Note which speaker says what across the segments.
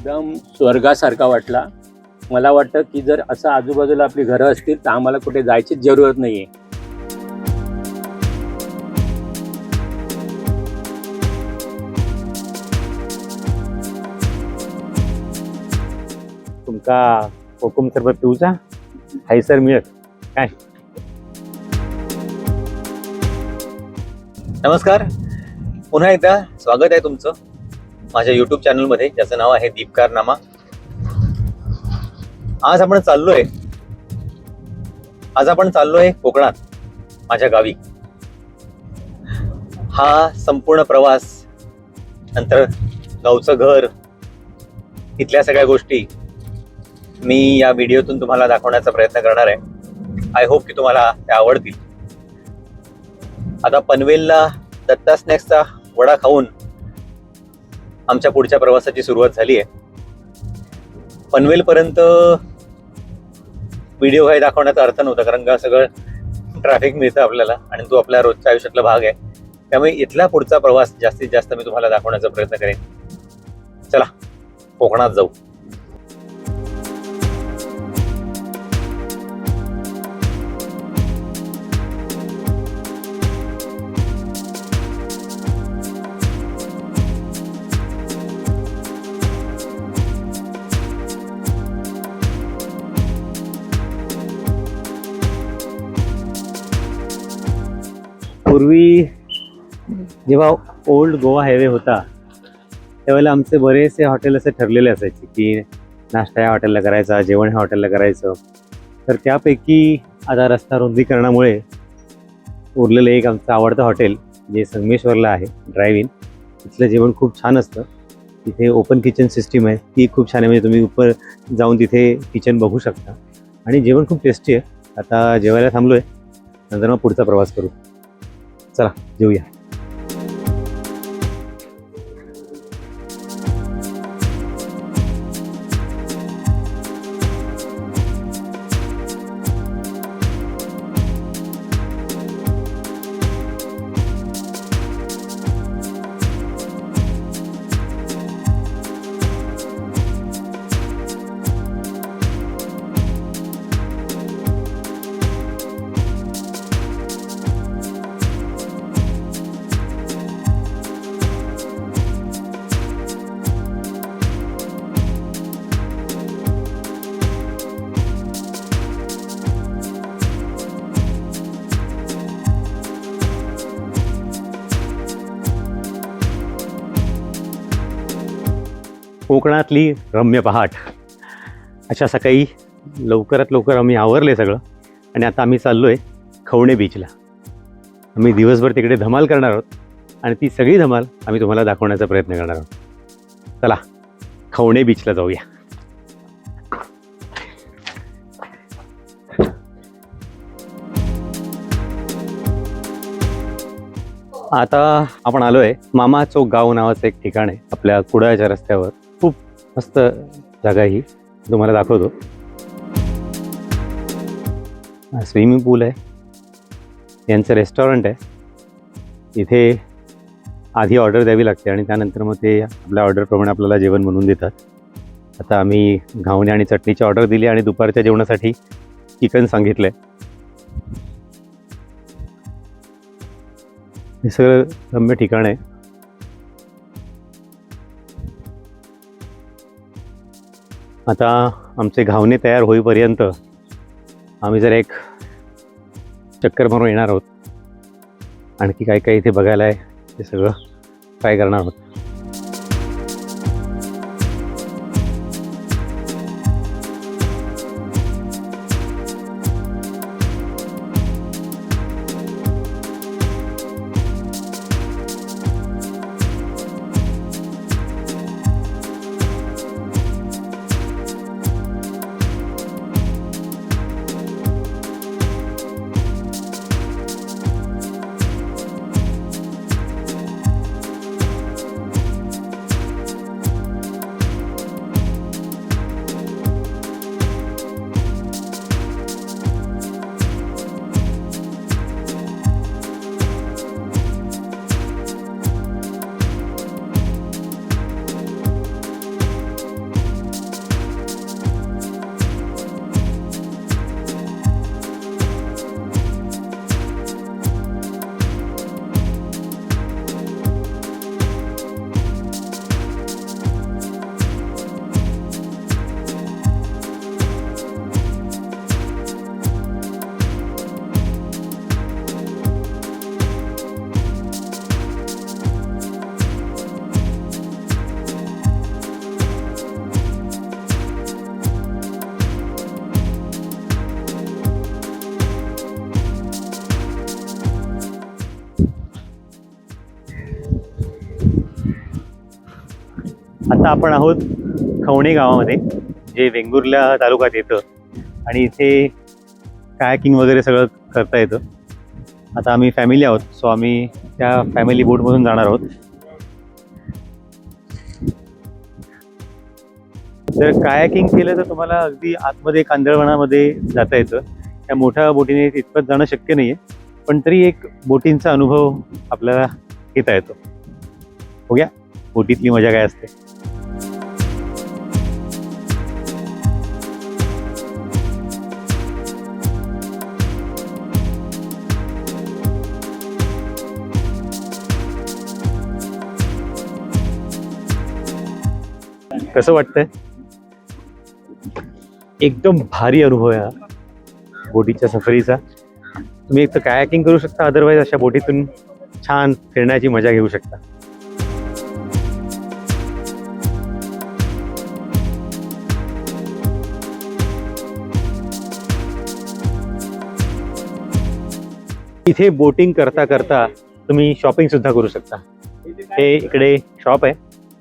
Speaker 1: एकदम स्वर्गासारखा वाटला. मला वाटतं की जर असं आजूबाजूला आपली घरं असतील तर आम्हाला कुठे जायचीच जरूरत नाहीये.
Speaker 2: तुमका कोकम सरबत पिऊचा हैसर मिळत काय?
Speaker 3: नमस्कार, पुन्हा एकदा स्वागत आहे तुमचं माझ्या यूट्यूब चॅनलमध्ये, ज्याचं नाव आहे दीपकारनामा. आज आपण चाललोय कोकणात, माझ्या गावी. हा संपूर्ण प्रवास, नंतर गावचं घर, इथल्या सगळ्या गोष्टी मी या व्हिडिओतून तुम्हाला दाखवण्याचा प्रयत्न करणार आहे. आय होप की तुम्हाला त्या आवडतील. आता पनवेलला दत्ता स्नॅक्सचा वडा खाऊन आमच्या पुढच्या प्रवासाची सुरुवात झाली आहे. पनवेलपर्यंत व्हिडिओ काही दाखवण्याचा अर्थ नव्हता, कारण का सगळं ट्रॅफिक मिळतं आपल्याला आणि तो आपल्या रोजच्या आयुष्यातला भाग आहे. त्यामुळे इथला पुढचा प्रवास जास्तीत जास्त मी तुम्हाला दाखवण्याचा प्रयत्न करेन. चला कोकणात जाऊ.
Speaker 2: पूर्वी जेव्हा ओल्ड गोवा हायवे होता त्यावेळेला आमचे बरेचसे हॉटेल असे ठरलेले असायचे की नाश्ता या हॉटेलला करायचा, जेवण ह्या हॉटेलला करायचं. तर त्यापैकी आता रस्ता रुंदीकरणामुळे उरलेलं एक आमचं आवडतं हॉटेल जे संगमेश्वरला आहे, ड्राईव्ह इन. तिथलं जेवण खूप छान असतं. तिथे ओपन किचन सिस्टीम आहे, ती खूप छान आहे. म्हणजे तुम्ही उपर जाऊन तिथे किचन बघू शकता आणि जेवण खूप टेस्टी आहे. आता जेवायला थांबलो आहे, नंतर मग पुढचा प्रवास करू. चला जेऊया. कोकणातली रम्य पहाट. अशा सकाळी लवकरात लवकर आम्ही आवरले सगळं आणि आता आम्ही चाललो आहे खवणे बीचला. आम्ही दिवसभर तिकडे धमाल करणार आहोत आणि ती सगळी धमाल आम्ही तुम्हाला दाखवण्याचा प्रयत्न करणार आहोत. चला खवणे बीचला जाऊया. आता आपण आलो आहे मामा चौक गाव नावाचं एक ठिकाण आहे आपल्या कुडाळच्या रस्त्यावर. खूप मस्त जागा ही, तुम्हाला दाखवतो. स्विमिंग पूल आहे, यांचं रेस्टॉरंट आहे. इथे आधी ऑर्डर द्यावी लागते आणि त्यानंतर मग ते आपल्या ऑर्डरप्रमाणे आपल्याला जेवण बनवून देतात. आता आम्ही घावणे आणि चटणीची ऑर्डर दिली आणि दुपारच्या जेवणासाठी चिकन सांगितलं आहे. हे सगळं रम्य ठिकाण आहे. आता आमचे घावणे तयार होईपर्यंत आम्ही जर एक चक्कर मारून येणार आहोत. आणखी काय काय इथे बघायला आहे ते सगळं ट्राय करणार आहोत. आता आपण आहोत खवणे गावामध्ये, जे वेंगुर्ला तालुक्यात येतं, आणि इथे कायाकिंग वगैरे सगळं करता येतं. आता आम्ही फॅमिली आहोत, सो आम्ही त्या फॅमिली बोटमधून जाणार आहोत. जर कायाकिंग केलं तर तुम्हाला अगदी आतमध्ये कांदळवनामध्ये जाता येतं. त्या मोठ्या बोटीने तिथपर्यंत जाणं शक्य नाही आहे, पण तरी एक बोटींचा अनुभव आपल्याला घेता येतो. बघूया बोटीतली मजा काय असते. कसं वाटतंय? एकदम भारी अनुभव आहे हा बोटीच्या सफरीचा. तुम्ही एक तर कायाकिंग करू शकता, अदरवाईज अशा बोटीतून छान फिरण्याची मजा घेऊ शकता. इथे बोटिंग करता करता तुम्ही शॉपिंग सुद्धा करू शकता. हे इकडे शॉप आहे,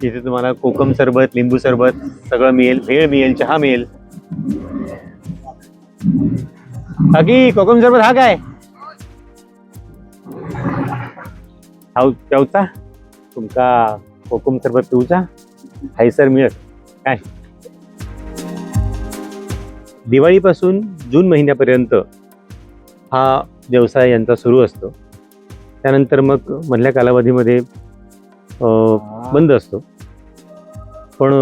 Speaker 2: तिथे तुम्हाला कोकम सरबत, लिंबू सरबत सगळं मिळेल, भेळ मिळेल, चहा मिळेल. बाकी कोकम सरबत हा काय ठेवता तुमका? कोकम सरबत पिऊचा हायसर मिळत काय? दिवाळीपासून जून महिन्यापर्यंत हा व्यवसाय यांचा सुरू असतो. त्यानंतर मग मधल्या कालावधीमध्ये बंद असतो. पण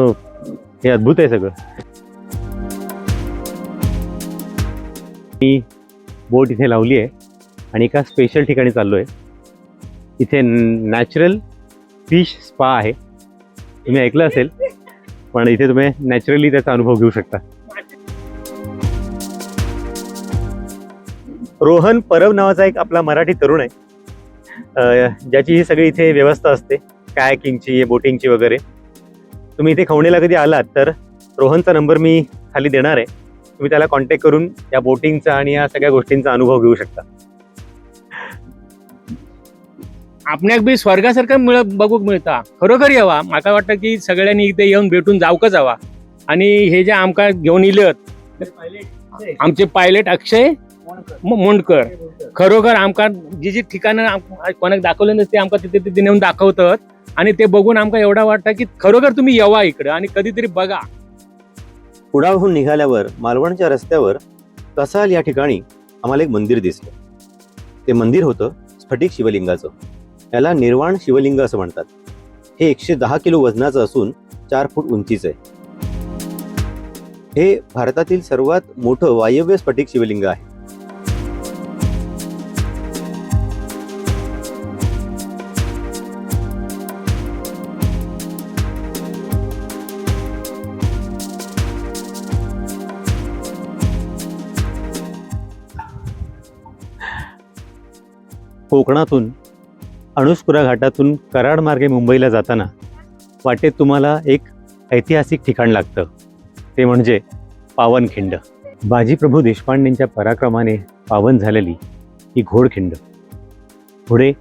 Speaker 2: हे अद्भुत आहे सगळं. मी बोट इथे लावली आहे आणि एका स्पेशल ठिकाणी चाललो आहे. इथे नॅचरल फिश स्पा आहे. तुम्ही ऐकलं असेल, पण इथे तुम्ही नॅचरली त्याचा अनुभव घेऊ शकता. रोहन परब नावाचा एक आपला मराठी तरुण आहे, ज्याची ही सगळी इथे व्यवस्था असते, कायाकिंगची, बोटिंगची वगैरे. तुम्ही इथे खवणेला कधी आलात तर रोहनचा नंबर मी खाली देणार आहे. तुम्ही त्याला कॉन्टॅक्ट करून या बोटिंगचा आणि या सगळ्या गोष्टींचा अनुभव घेऊ शकता.
Speaker 1: आपणाक बी स्वर्गासारखं बघूक मिळता. खरोखर यावा. मला वाटतं की सगळ्यांनी इथे येऊन भेटून जावं जावा. आणि हे जे आमका घेऊन इलेत आमचे पायलट अक्षय मोंडकर, खरोखर आमका जी जी ठिकाणं कोणाक दाखवले नसते आमका तिथे तिथे नेऊन दाखवतात. आणि ते बघून आमका एवढा वाटतं की खरोखर तुम्ही यावा इकडं आणि कधीतरी बघा.
Speaker 3: कुडाळहून निघाल्यावर मालवणच्या रस्त्यावर कसाल या ठिकाणी आम्हाला एक मंदिर दिसलं. ते मंदिर होतं स्फटिक शिवलिंगाचं. याला निर्वाण शिवलिंग असं म्हणतात. हे 110 किलो वजनाचं असून 4 फूट उंचीचं आहे. हे भारतातील सर्वात मोठं वायव्य स्फटिक शिवलिंग आहे.
Speaker 2: कोकणातून अणुस्कुरा घाटातून कराड मार्गे मुंबईला जाताना वाटेत तुम्हाला एक ऐतिहासिक ठिकाण लागतं, ते म्हणजे पावनखिंड. बाजीप्रभू देशपांडेंच्या पराक्रमाने पावन झालेली ही घोडखिंड पुढे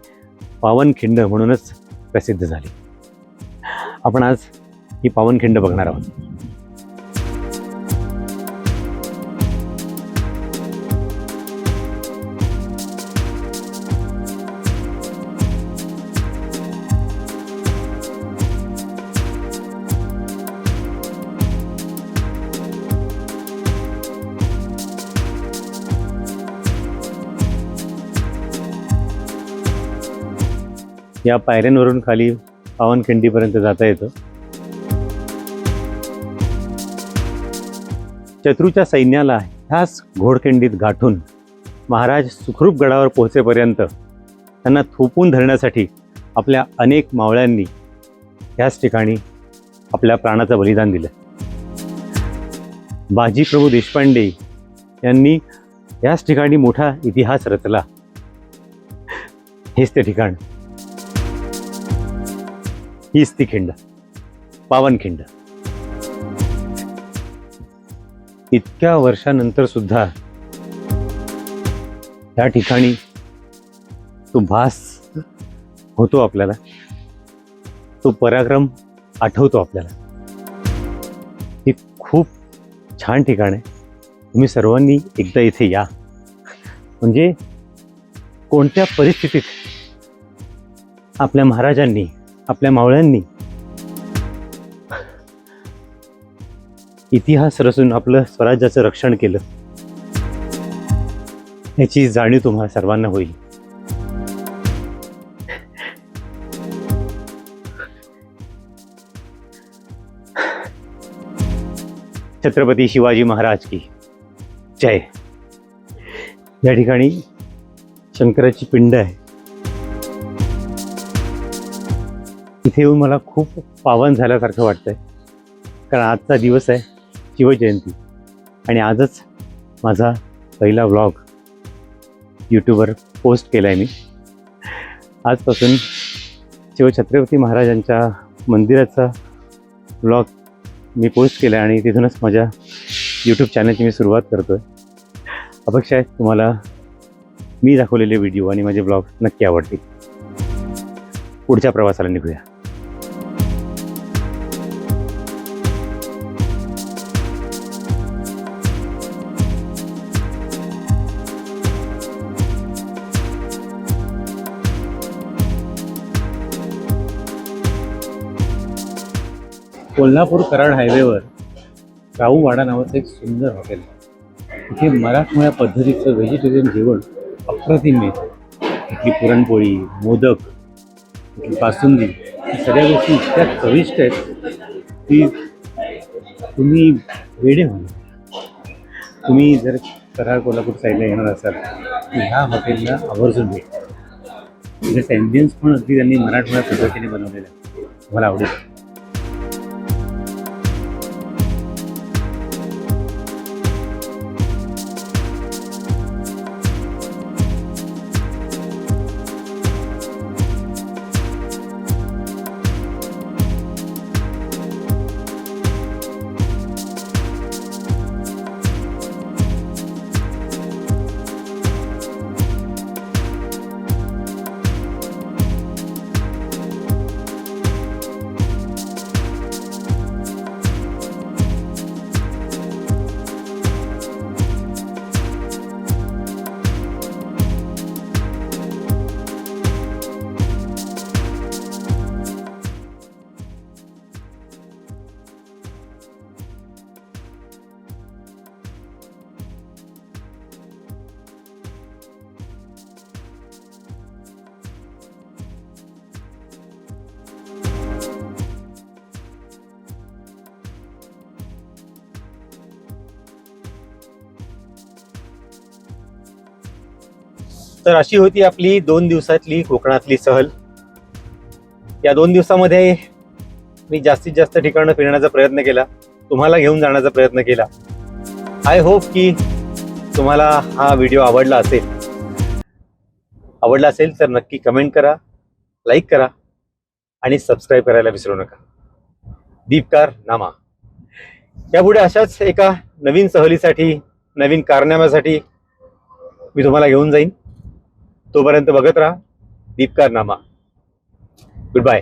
Speaker 2: पावनखिंड म्हणूनच प्रसिद्ध झाली. आपण आज ही पावनखिंड बघणार आहोत. या पायऱ्यांवरून खाली पावनखिंडीपर्यंत जाता येतं. शत्रूच्या सैन्याला ह्याच घोडखिंडीत गाठून महाराज सुखरूप गडावर पोहोचेपर्यंत त्यांना थोपून धरण्यासाठी आपल्या अनेक मावळ्यांनी ह्याच ठिकाणी आपल्या प्राणाचं बलिदान दिलं. बाजीप्रभू देशपांडे यांनी याच ठिकाणी मोठा इतिहास रचला. हेच ते ठिकाण, हीच ती खिंड, पावनखिंड. इतक्या वर्षानंतर सुद्धा त्या ठिकाणी तो भास होतो आपल्याला. तो पराक्रम आठवतो आपल्याला. हे खूप छान ठिकाण आहे. तुम्ही सर्वांनी एकदा इथे या. म्हणजे कोणत्या परिस्थितीत आपल्या महाराजांनी, आपल्या मावळ्यांनी इतिहास रचून आपलं स्वराज्याचं रक्षण केलं याची जाणीव तुम्हाला सर्वांना होईल. छत्रपती शिवाजी महाराज की जय. या ठिकाणी शंकराची पिंड आहे. इथे येऊन मला खूप पावन झाल्यासारखं वाटतंय, कारण आजचा दिवस आहे शिवजयंती आणि आजच माझा पहिला व्लॉग यूट्यूबवर पोस्ट केला आहे मी. आजपासून शिवछत्रपती महाराजांच्या मंदिराचा व्लॉग मी पोस्ट केला आणि तिथूनच माझ्या यूट्यूब चॅनलची मी सुरुवात करतो आहे. अपेक्षा आहे तुम्हाला मी दाखवलेले व्हिडिओ आणि माझे ब्लॉग नक्की आवडतील. पुढच्या प्रवासाला निघूया. कोल्हापूर कराड हायवेवर राऊवाडा नावाचं एक सुंदर हॉटेल. इथे मराठमोळ्या पद्धतीचं व्हेजिटेरियन जेवण अप्रतिम मिळतं. इथली पुरणपोळी, मोदक, इथली बासुंदी, या सगळ्या गोष्टी इतक्या चविष्ट आहेत की तुम्ही वेडे व्हाल. तुम्ही जर कराड कोल्हापूर साईडला येणार असाल तर ह्या हॉटेलला आवर्जून भेट. तिथे ॲम्बियन्स पण अगदी त्यांनी मराठमोळ्या पद्धतीने बनवलेलं आहे. तुम्हाला आवडेल.
Speaker 3: तर अशी होती आपली 2 दिवसातली कोकणातली सहल. या 2 दिवसामध्ये मी जास्तीत जास्त ठिकाणं फिरण्याचा प्रयत्न केला, तुम्हाला घेऊन जाण्याचा प्रयत्न केला. आय होप की तुम्हाला हा व्हिडिओ आवडला असेल तर नक्की कमेंट करा, लाईक करा आणि सबस्क्राईब करायला विसरू नका. दीपकार नामा. यापुढे अशाच एका नवीन सहलीसाठी, नवीन कारनाम्यासाठी मी तुम्हाला घेऊन जाईन. तोपर्यंत बघत राहा दीपकार नामा. Good bye.